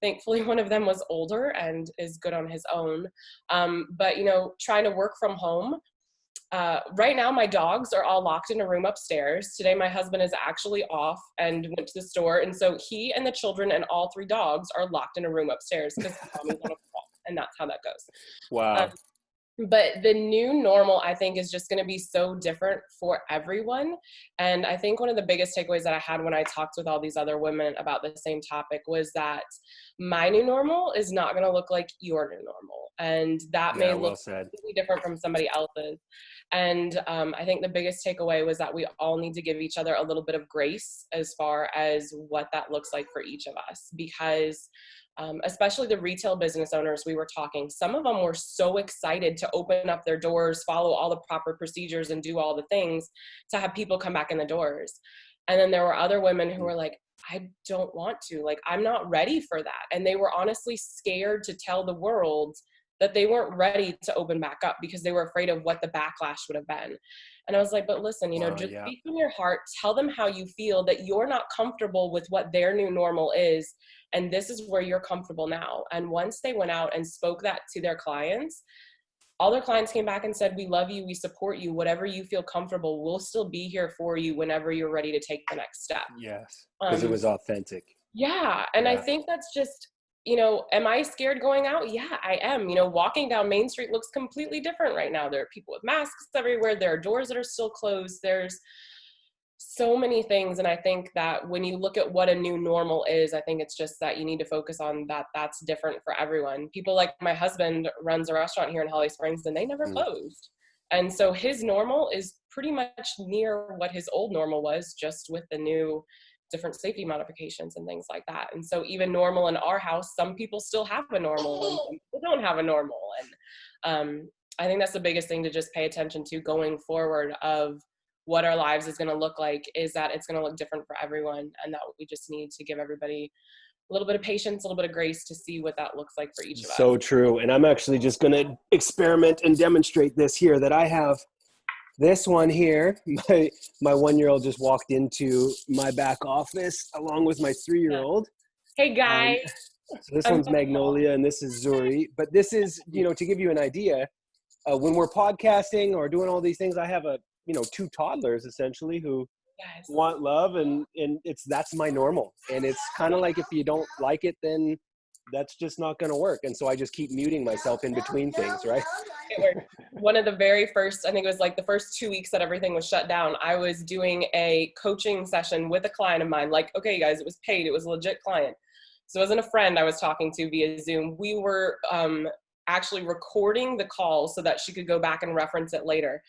Thankfully, one of them was older and is good on his own. But, you know, trying to work from home. Right now, my dogs are all locked in a room upstairs. Today, my husband is actually off and went to the store. And so he and the children and all 3 dogs are locked in a room upstairs because mommy's on a call. And that's how that goes. Wow. But the new normal, I think, is just going to be so different for everyone. And I think one of the biggest takeaways that I had when I talked with all these other women about the same topic was that my new normal is not going to look like your new normal. And that may look completely different from somebody else's. And I think the biggest takeaway was that we all need to give each other a little bit of grace as far as what that looks like for each of us, because especially the retail business owners we were talking, some of them were so excited to open up their doors, follow all the proper procedures and do all the things to have people come back in the doors. And then there were other women who were like, I don't want to, like, I'm not ready for that. And they were honestly scared to tell the world that they weren't ready to open back up because they were afraid of what the backlash would have been. And I was like, but listen, you know, just speak from your heart, tell them how you feel, that you're not comfortable with what their new normal is. And this is where you're comfortable now. And once they went out and spoke that to their clients, all their clients came back and said, we love you, we support you, whatever you feel comfortable, we'll still be here for you whenever you're ready to take the next step. Yes, because it was authentic. Yeah, and I think that's just, you know, am I scared going out? Yeah, I am. You know, walking down Main Street looks completely different right now. There are people with masks everywhere. There are doors that are still closed. There's so many things. And I think that when you look at what a new normal is, I think it's just that you need to focus on that. That's different for everyone. People like my husband runs a restaurant here in Holly Springs and they never closed. And so his normal is pretty much near what his old normal was, just with the new different safety modifications and things like that. And so even normal in our house, some people still have a normal and some people don't have a normal. And I think that's the biggest thing to just pay attention to going forward of what our lives is going to look like, is that it's going to look different for everyone. And that we just need to give everybody a little bit of patience, a little bit of grace to see what that looks like for each of us. So true. And I'm actually just going to experiment and demonstrate this here, that I have this one here. My 1-year-old just walked into my back office along with my 3-year-old. Hey guys. So this one's Magnolia and this is Zuri. But this is, you know, to give you an idea, when we're podcasting or doing all these things, I have 2 toddlers essentially who want love, and that's my normal. And it's kind of like, if you don't like it, then that's just not going to work. And so I just keep muting myself in between things, right? One of the very first, I think it was like the first 2 weeks that everything was shut down, I was doing a coaching session with a client of mine. Like, okay, guys, it was paid. It was a legit client. So it wasn't a friend I was talking to via Zoom. We were actually recording the call so that she could go back and reference it later.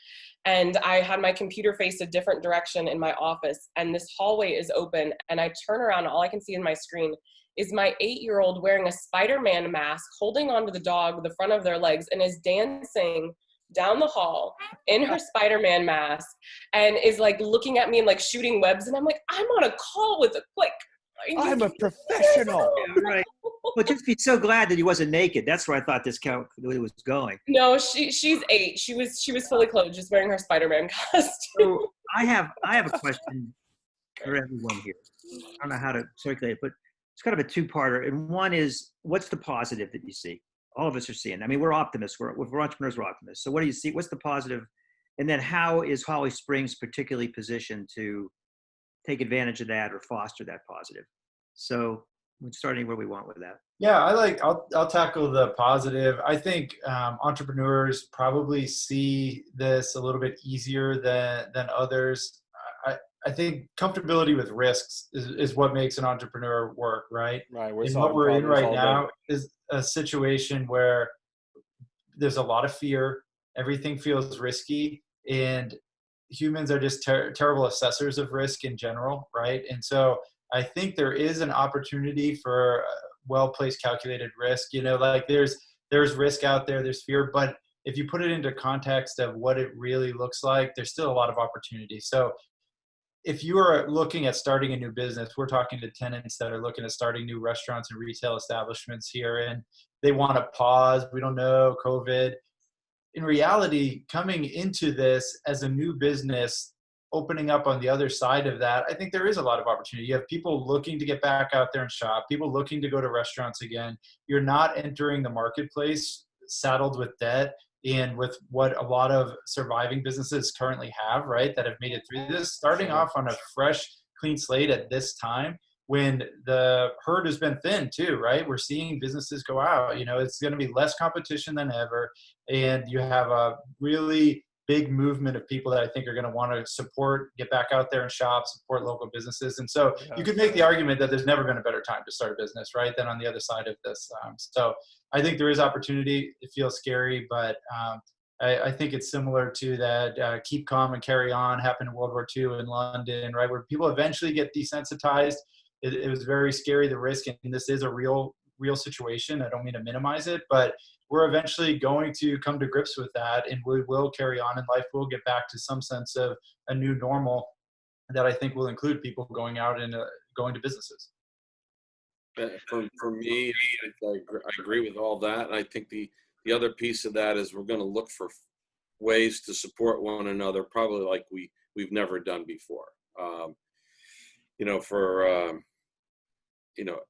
And I had my computer face a different direction in my office, and this hallway is open, and I turn around, and all I can see in my screen is my 8-year-old wearing a Spider-Man mask, holding onto the dog, the front of their legs, and is dancing down the hall in her Spider-Man mask, and is like looking at me and like shooting webs. And I'm like, I'm on a call with I'm a professional. Yeah, right. Well, just be so glad that he wasn't naked. That's where I thought this was going. No, she's 8. She was fully clothed, just wearing her Spider-Man costume. So I have a question for everyone here. I don't know how to circulate it, but it's kind of a 2-parter. And one is, what's the positive that you see? All of us are seeing. I mean, we're optimists. We're entrepreneurs. We're optimists. So what do you see? What's the positive? And then how is Holly Springs particularly positioned to take advantage of that or foster that positive? So we're starting where we want with that. Yeah, I'll tackle the positive. I think entrepreneurs probably see this a little bit easier than others. I think comfortability with risks is what makes an entrepreneur work, right? Right. And what we're in right now is a situation where there's a lot of fear. Everything feels risky, and humans are just terrible assessors of risk in general, right? And so I think there is an opportunity for well-placed calculated risk. You know, like there's risk out there, there's fear, but if you put it into context of what it really looks like, there's still a lot of opportunity. So if you are looking at starting a new business, we're talking to tenants that are looking at starting new restaurants and retail establishments here, and they want to pause. We don't know, COVID. In reality, coming into this as a new business opening up on the other side of that, I think there is a lot of opportunity. You have people looking to get back out there and shop, people looking to go to restaurants again. You're not entering the marketplace saddled with debt and with what a lot of surviving businesses currently have, right, that have made it through this, starting off on a fresh, clean slate at this time when the herd has been thin too, right? We're seeing businesses go out. It's going to be less competition than ever, and you have a really big movement of people that I think are going to want to support, get back out there and shop, support local businesses. And so you could make the argument that there's never been a better time to start a business, right, than on the other side of this. So I think there is opportunity. It feels scary, but I think it's similar to that keep calm and carry on happened in World War II in London, right, where people eventually get desensitized. It was very scary, the risk, and this is a real situation. I don't mean to minimize it, but we're eventually going to come to grips with that, and we will carry on, and life will get back to some sense of a new normal that I think will include people going out and going to businesses. For me, I agree with all that. I think the other piece of that is we're going to look for ways to support one another, probably like we've never done before.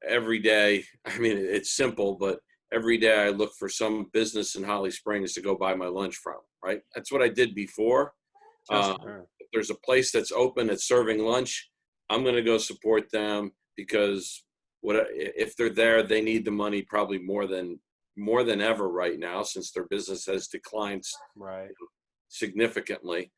Every day, I mean, it's simple, but every day I look for some business in Holly Springs to go buy my lunch from, right? That's what I did before. If there's a place that's open, that's serving lunch, I'm going to go support them because if they're there, they need the money probably more than ever right now, since their business has declined significantly.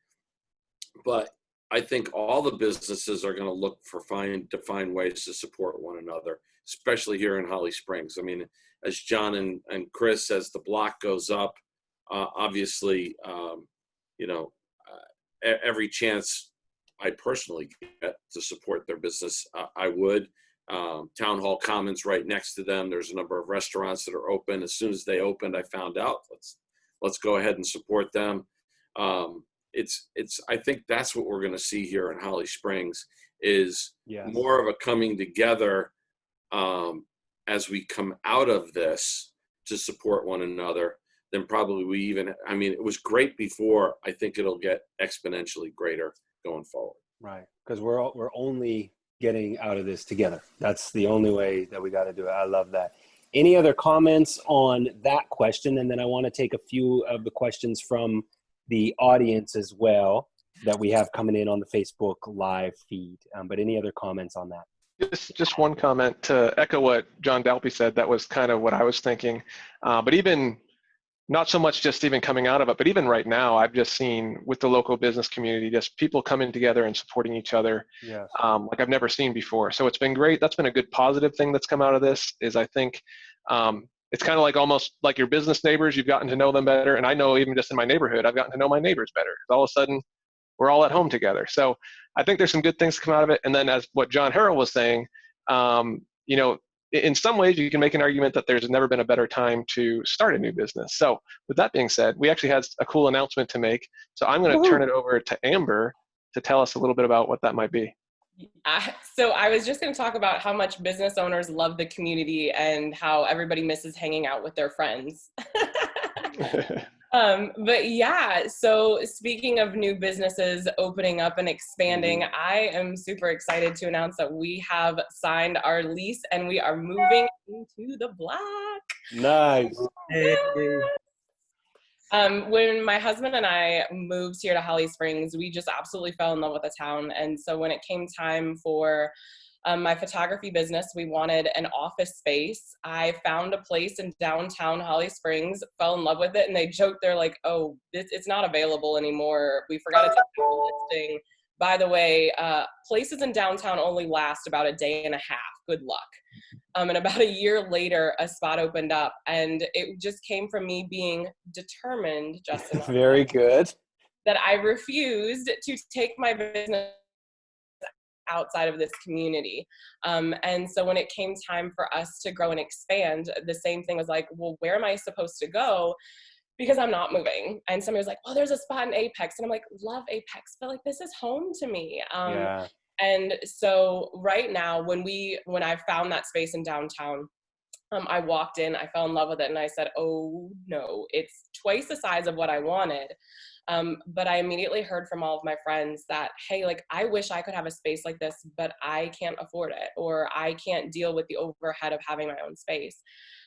But I think all the businesses are going to look to find ways to support one another, especially here in Holly Springs. I mean, as John and Chris, as the block goes up, obviously, every chance I personally get to support their business, I would. Town Hall Commons right next to them. There's a number of restaurants that are open. As soon as they opened, I found out, let's go ahead and support them. I think that's what we're going to see here in Holly Springs is more of a coming together as we come out of this to support one another than probably it was great before. I think it'll get exponentially greater going forward. Right. Because we're only getting out of this together. That's the only way that we got to do it. I love that. Any other comments on that question? And then I want to take a few of the questions from the audience as well that we have coming in on the Facebook live feed. But any other comments on that? Just one comment to echo what John Dalpe said. That was kind of what I was thinking. But even not so much just even coming out of it, but even right now, I've just seen with the local business community, just people coming together and supporting each other like I've never seen before. So it's been great. That's been a good positive thing that's come out of this is I think it's kind of like almost like your business neighbors, you've gotten to know them better. And I know even just in my neighborhood, I've gotten to know my neighbors better. All of a sudden, we're all at home together. So I think there's some good things to come out of it. And then as what Jon Harol was saying, in some ways you can make an argument that there's never been a better time to start a new business. So with that being said, we actually had a cool announcement to make. So I'm going to turn it over to Amber to tell us a little bit about what that might be. So I was just going to talk about how much business owners love the community and how everybody misses hanging out with their friends. But yeah, so speaking of new businesses opening up and expanding, I am super excited to announce that we have signed our lease and we are moving into the block. Nice. When my husband and I moved here to Holly Springs, we just absolutely fell in love with the town. And so when it came time for my photography business, we wanted an office space. I found a place in downtown Holly Springs, fell in love with it, and they joked, they're like, oh, it's not available anymore. We forgot to take down the listing. By the way, places in downtown only last about a day and a half. Good luck. And about a year later, a spot opened up, and it just came from me being determined, Justin. Very good. That I refused to take my business outside of this community. And so when it came time for us to grow and expand, the same thing was like, well, where am I supposed to go? Because I'm not moving. And somebody was like, oh, there's a spot in Apex. And I'm like, love Apex, but like, this is home to me. And so right now, when I found that space in downtown, I walked in, I fell in love with it. And I said, oh no, it's twice the size of what I wanted. But I immediately heard from all of my friends that, hey, like, I wish I could have a space like this, but I can't afford it, or I can't deal with the overhead of having my own space.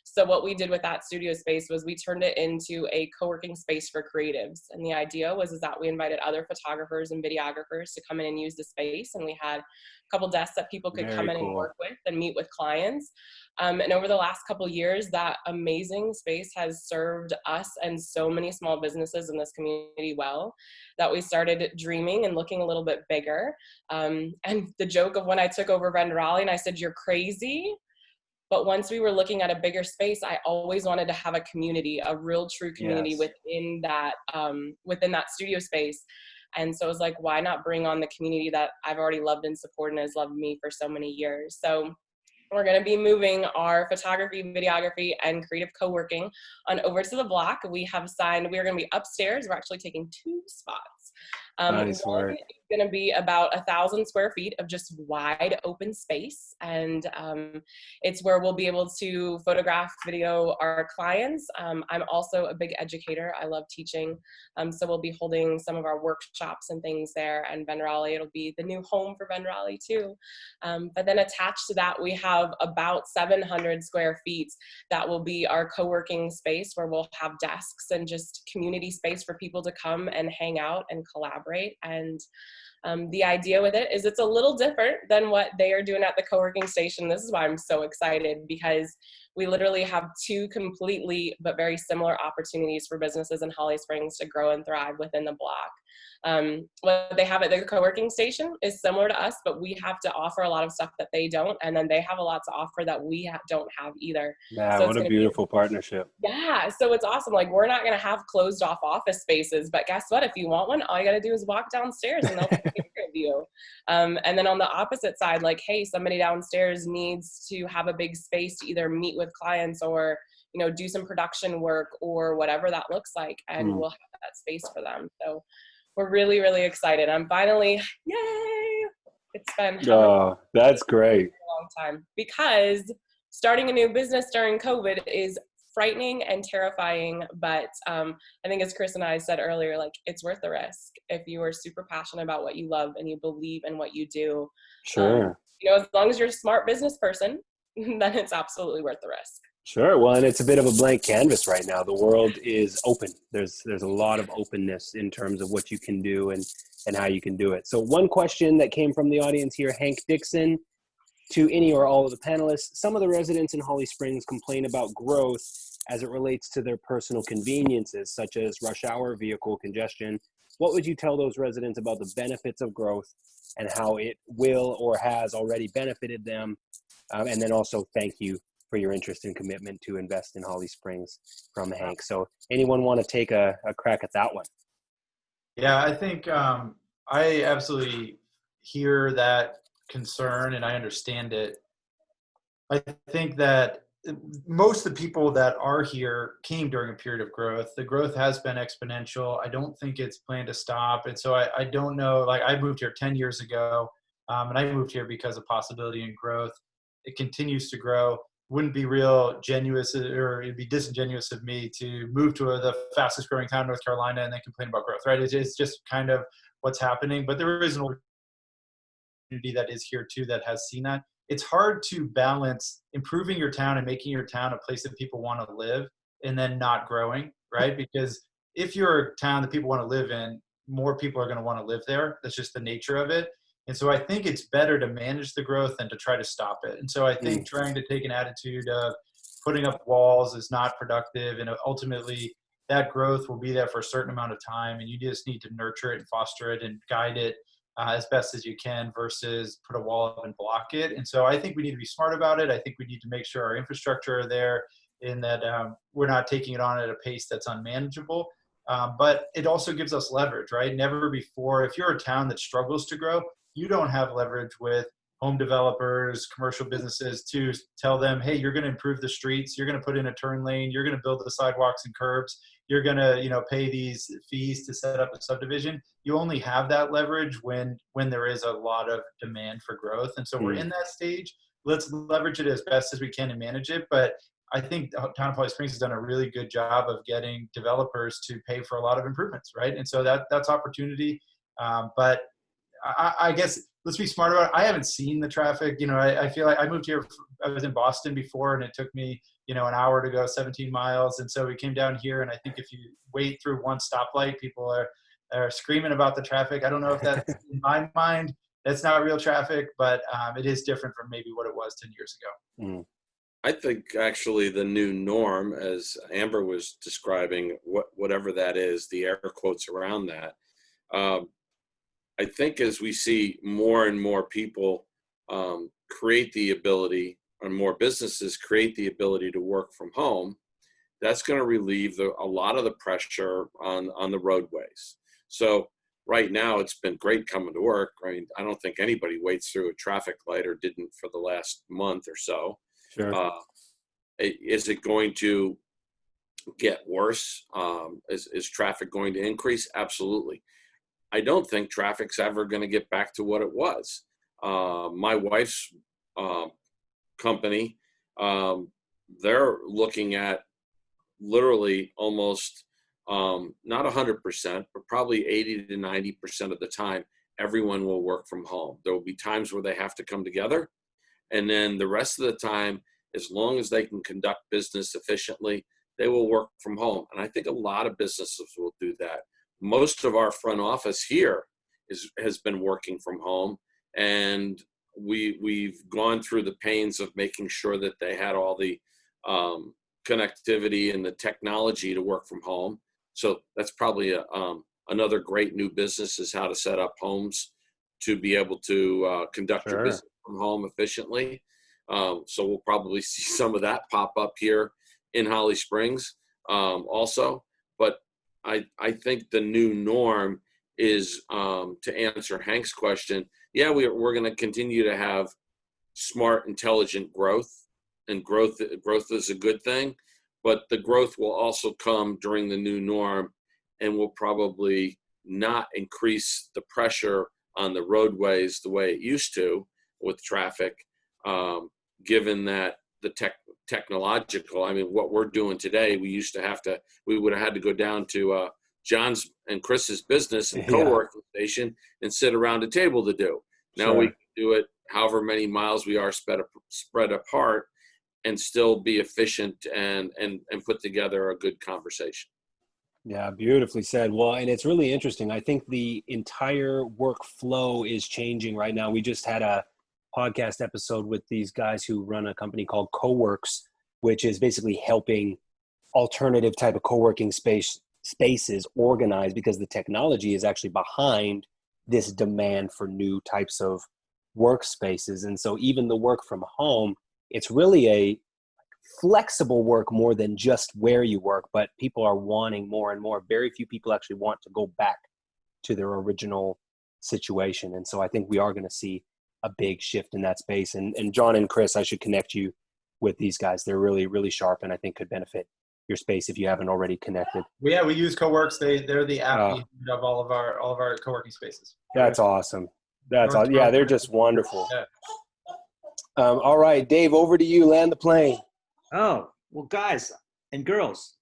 So what we did with that studio space was we turned it into a co-working space for creatives. And the idea was that we invited other photographers and videographers to come in and use the space. And we had a couple desks that people could come in and work with and meet with clients. And over the last couple of years, that amazing space has served us and so many small businesses in this community well, that we started dreaming and looking a little bit bigger. And the joke of when I took over Brengartner and I said, "You're crazy." But once we were looking at a bigger space, I always wanted to have a community, a real true community within that studio space. And so it was like, why not bring on the community that I've already loved and supported and has loved me for so many years? So we're going to be moving our photography, videography, and creative co-working on over to the block. We have signed, we're going to be upstairs. We're actually taking 2 spots. Nice One work. is going to be about 1,000 square feet of just wide open space. And it's where we'll be able to photograph, video our clients. I'm also a big educator. I love teaching. So we'll be holding some of our workshops and things there. And Brengartner, it'll be the new home for Brengartner too. But then attached to that, we have about 700 square feet that will be our co-working space, where we'll have desks and just community space for people to come and hang out and collaborate. And the idea with it is it's a little different than what they are doing at the co-working station. This is why I'm so excited, because we literally have 2 completely but very similar opportunities for businesses in Holly Springs to grow and thrive within the block. What they have at the co-working station is similar to us, but we have to offer a lot of stuff that they don't, and then they have a lot to offer that we don't have either. Yeah, so what a beautiful partnership. Yeah, so it's awesome. Like, we're not going to have closed off office spaces, but guess what? If you want one, all you got to do is walk downstairs and they'll take care of you. And then on the opposite side, like, hey, somebody downstairs needs to have a big space to either meet with clients or, you know, do some production work or whatever that looks like, and we'll have that space for them. So we're really, really excited. I'm finally, yay! It's been that's great. a long time, because starting a new business during COVID is frightening and terrifying. But I think, as Chris and I said earlier, like, it's worth the risk if you are super passionate about what you love and you believe in what you do. Sure. You know, as long as you're a smart business person, then it's absolutely worth the risk. Sure. Well, and it's a bit of a blank canvas right now. The world is open. There's a lot of openness in terms of what you can do and how you can do it. So one question that came from the audience here, Hank Dixon, to any or all of the panelists: some of the residents in Holly Springs complain about growth as it relates to their personal conveniences, such as rush hour, vehicle congestion. What would you tell those residents about the benefits of growth and how it will or has already benefited them? And then also, thank you for your interest and commitment to invest in Holly Springs, from Hank. So anyone want to take a crack at that one? Yeah, I think I absolutely hear that concern and I understand it. I think that most of the people that are here came during a period of growth. The growth has been exponential. I don't think it's planned to stop. And so I don't know, like, I moved here 10 years ago, and I moved here because of possibility and growth. It continues to grow. Wouldn't be real genuous, or it'd be disingenuous of me to move to the fastest growing town in North Carolina and then complain about growth, right? It's just kind of what's happening. But there is an opportunity that is here too that has seen that. It's hard to balance improving your town and making your town a place that people want to live and then not growing, right? Because if you're a town that people want to live in, more people are going to want to live there. That's just the nature of it. And so I think it's better to manage the growth than to try to stop it. And so I think trying to take an attitude of putting up walls is not productive. And ultimately that growth will be there for a certain amount of time. And you just need to nurture it and foster it and guide it as best as you can, versus put a wall up and block it. And so I think we need to be smart about it. I think we need to make sure our infrastructure are there, in that we're not taking it on at a pace that's unmanageable. But it also gives us leverage, right? Never before, if you're a town that struggles to grow, you don't have leverage with home developers, commercial businesses to tell them, hey, you're going to improve the streets, you're going to put in a turn lane, you're going to build the sidewalks and curbs, you're going to, pay these fees to set up a subdivision. You only have that leverage when there is a lot of demand for growth. And so we're in that stage. Let's leverage it as best as we can and manage it. But I think the town of Holly Springs has done a really good job of getting developers to pay for a lot of improvements, right? And so that's opportunity. But I guess let's be smart about it. I haven't seen the traffic. I feel like I moved here. I was in Boston before, and it took me, an hour to go 17 miles. And so we came down here, and I think if you wait through one stoplight, people are screaming about the traffic. I don't know if that's in my mind. That's not real traffic, but it is different from maybe what it was 10 years ago. Mm. I think actually the new norm, as Amber was describing, whatever that is, the air quotes around that, I think as we see more and more people create the ability, and more businesses create the ability to work from home, that's going to relieve a lot of the pressure on the roadways. So right now, it's been great coming to work. I mean, I don't think anybody waits through a traffic light or didn't for the last month or so. Sure. Is it going to get worse? Is traffic going to increase? Absolutely. I don't think traffic's ever going to get back to what it was. My wife's company, they're looking at literally almost not 100%, but probably 80 to 90% of the time, everyone will work from home. There will be times where they have to come together. And then the rest of the time, as long as they can conduct business efficiently, they will work from home. And I think a lot of businesses will do that. Most of our front office here has been working from home, and we've gone through the pains of making sure that they had all the connectivity and the technology to work from home. So that's probably another great new business, is how to set up homes to be able to conduct your business from home efficiently. So we'll probably see some of that pop up here in Holly Springs also. But I think the new norm is, to answer Hank's question, yeah, we're going to continue to have smart, intelligent growth, and growth is a good thing, but the growth will also come during the new norm, and will probably not increase the pressure on the roadways the way it used to with traffic, given that the technological, I mean, what we're doing today, we would have had to go down to John's and Chris's business and co-working station and sit around a table to do. Now we can do it however many miles we are spread apart, and still be efficient and put together a good conversation. Yeah, beautifully said. Well, and it's really interesting. I think the entire workflow is changing right now. We just had a podcast episode with these guys who run a company called CoWorks, which is basically helping alternative type of co-working spaces organize, because the technology is actually behind this demand for new types of workspaces. And so even the work from home, it's really a flexible work more than just where you work, but people are wanting more and more. Very few people actually want to go back to their original situation. And so I think we are going to see a big shift in that space. And John and Chris, I should connect you with these guys. They're really, really sharp, and I think could benefit your space if you haven't already connected. Yeah, we use CoWorks. They're the app of all of our co-working spaces. That's awesome. That's awesome. Yeah, they're just wonderful. Yeah. All right, Dave, over to you. Land the plane. Oh, well, guys and girls,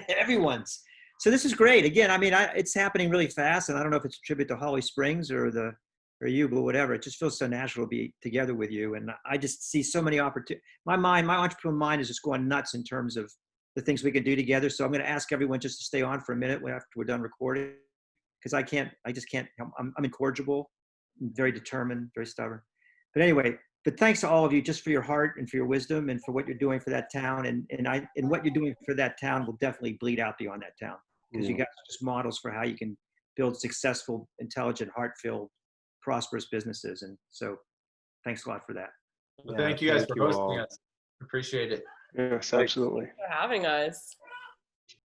everyone's. So this is great. Again, I mean, it's happening really fast, and I don't know if it's a tribute to Holly Springs or you, but whatever. It just feels so natural to be together with you, and I just see so many opportunities. My entrepreneurial mind is just going nuts in terms of the things we can do together. So I'm going to ask everyone just to stay on for a minute after we're done recording, because I just can't. I'm incorrigible, very determined, very stubborn. But anyway. But thanks to all of you just for your heart and for your wisdom and for what you're doing for that town. And what you're doing for that town will definitely bleed out beyond that town, because you guys are just models for how you can build successful, intelligent, heart-filled, prosperous businesses. And so thanks a lot for that. Well, thank you guys for hosting us. Appreciate it. Yes, absolutely. Thanks for having us.